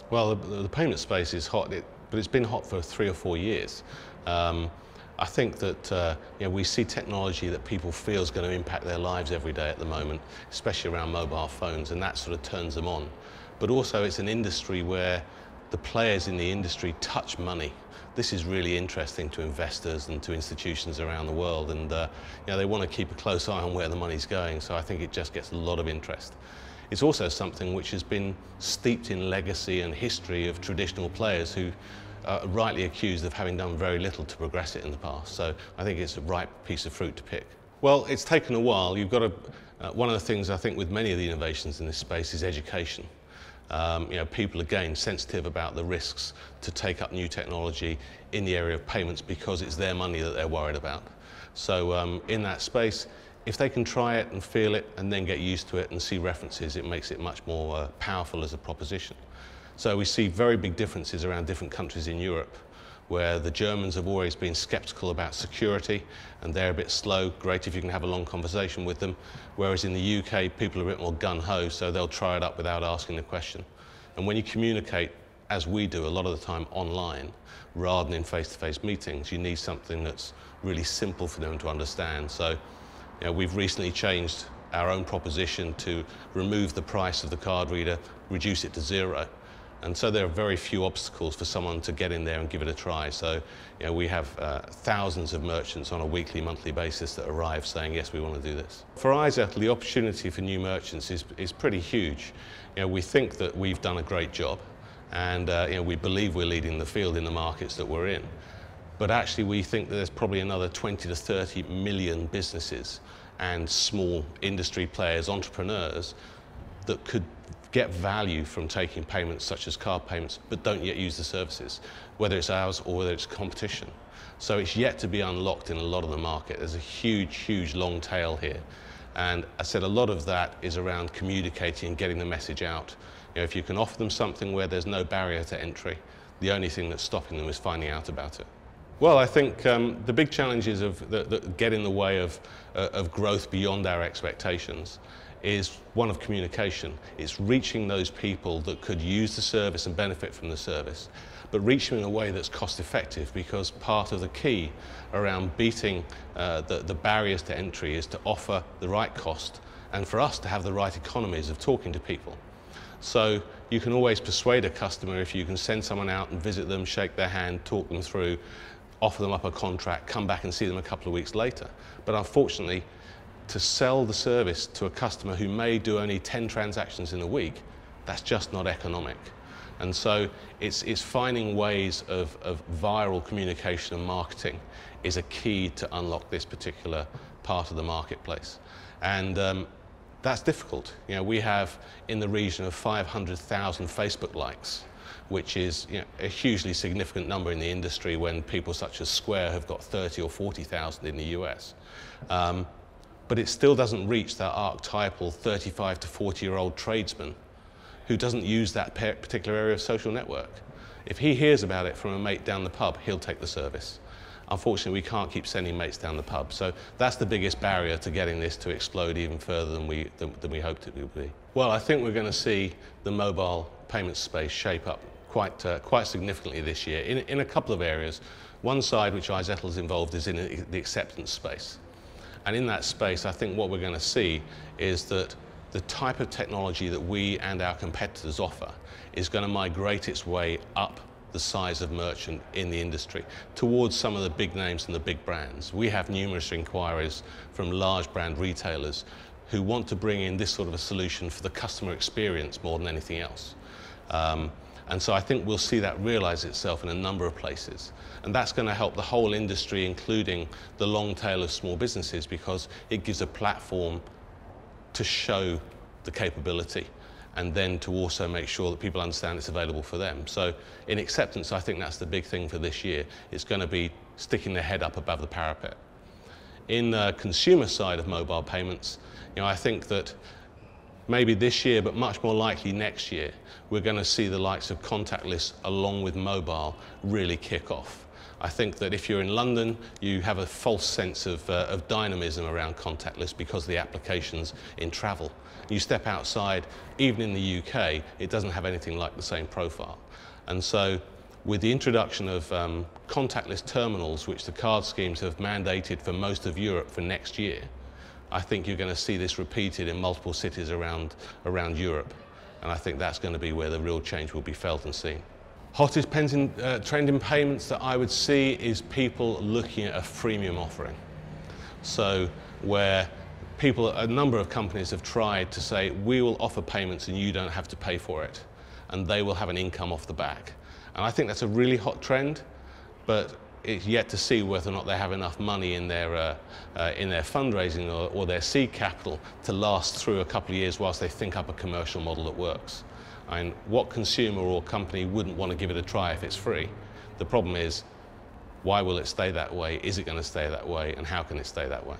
Well, the payment space is hot, but it's been hot for 3 or 4 years. I think that we see technology that people feel is going to impact their lives every day at the moment, especially around mobile phones, and that sort of turns them on. But also it's an industry where the players in the industry touch money. This is really interesting to investors and to institutions around the world, and they want to keep a close eye on where the money's going, so I think it just gets a lot of interest. It's also something which has been steeped in legacy and history of traditional players who are rightly accused of having done very little to progress it in the past. So I think it's a ripe piece of fruit to pick. Well, it's taken a while. You've got to, one of the things I think with many of the innovations in this space is education. People again sensitive about the risks to take up new technology in the area of payments because it's their money that they're worried about. So in that space, if they can try it and feel it and then get used to it and see references, it makes it much more powerful as a proposition. So we see very big differences around different countries in Europe, where the Germans have always been sceptical about security and they're a bit slow. Great if you can have a long conversation with them. Whereas in the UK, people are a bit more gun-ho, so they'll try it up without asking the question. And when you communicate, as we do a lot of the time online, rather than in face-to-face meetings, you need something that's really simple for them to understand. So we've recently changed our own proposition to remove the price of the card reader, reduce it to 0. And so there are very few obstacles for someone to get in there and give it a try. So we have thousands of merchants on a weekly, monthly basis that arrive saying, yes, we want to do this. For iZettle, the opportunity for new merchants is pretty huge. We think that we've done a great job, and we believe we're leading the field in the markets that we're in. But actually we think that there's probably another 20 to 30 million businesses and small industry players, entrepreneurs, that could get value from taking payments such as card payments, but don't yet use the services, whether it's ours or whether it's competition. So it's yet to be unlocked in a lot of the market. There's a huge, huge long tail here. And I said a lot of that is around communicating and getting the message out. If you can offer them something where there's no barrier to entry, the only thing that's stopping them is finding out about it. Well, I think the big challenges that get in the way of growth beyond our expectations is one of communication. It's reaching those people that could use the service and benefit from the service, but reach them in a way that's cost effective, because part of the key around beating the barriers to entry is to offer the right cost and for us to have the right economies of talking to people. So you can always persuade a customer if you can send someone out and visit them, shake their hand, talk them through, offer them up a contract, come back and see them a couple of weeks later. But unfortunately, to sell the service to a customer who may do only 10 transactions in a week, that's just not economic. And so it's finding ways of viral communication and marketing is a key to unlock this particular part of the marketplace. And that's difficult. We have in the region of 500,000 Facebook likes, which is a hugely significant number in the industry when people such as Square have got 30 or 40,000 in the US. But it still doesn't reach that archetypal 35 to 40-year-old tradesman who doesn't use that particular area of social network. If he hears about it from a mate down the pub, he'll take the service. Unfortunately, we can't keep sending mates down the pub, so that's the biggest barrier to getting this to explode even further than we hoped it would be. Well, I think we're going to see the mobile payment space shape up quite significantly this year in a couple of areas. One side, which iZettle is involved, is in the acceptance space. And in that space, I think what we're going to see is that the type of technology that we and our competitors offer is going to migrate its way up the size of merchant in the industry towards some of the big names and the big brands. We have numerous inquiries from large brand retailers who want to bring in this sort of a solution for the customer experience more than anything else. And so I think we'll see that realize itself in a number of places. And that's going to help the whole industry, including the long tail of small businesses, because it gives a platform to show the capability and then to also make sure that people understand it's available for them. So in acceptance, I think that's the big thing for this year. It's going to be sticking their head up above the parapet. In the consumer side of mobile payments, I think that maybe this year, but much more likely next year, we're going to see the likes of contactless along with mobile really kick off. I think that if you're in London, you have a false sense of dynamism around contactless because of the applications in travel. You step outside, even in the UK, it doesn't have anything like the same profile. And so with the introduction of contactless terminals, which the card schemes have mandated for most of Europe for next year, I think you're going to see this repeated in multiple cities around Europe. And I think that's going to be where the real change will be felt and seen. Hottest trend in payments that I would see is people looking at a freemium offering. So where a number of companies have tried to say, we will offer payments and you don't have to pay for it. And they will have an income off the back. And I think that's a really hot trend, but it's yet to see whether or not they have enough money in their fundraising or their seed capital to last through a couple of years whilst they think up a commercial model that works. And what consumer or company wouldn't want to give it a try if it's free? The problem is, why will it stay that way? Is it going to stay that way? And how can it stay that way?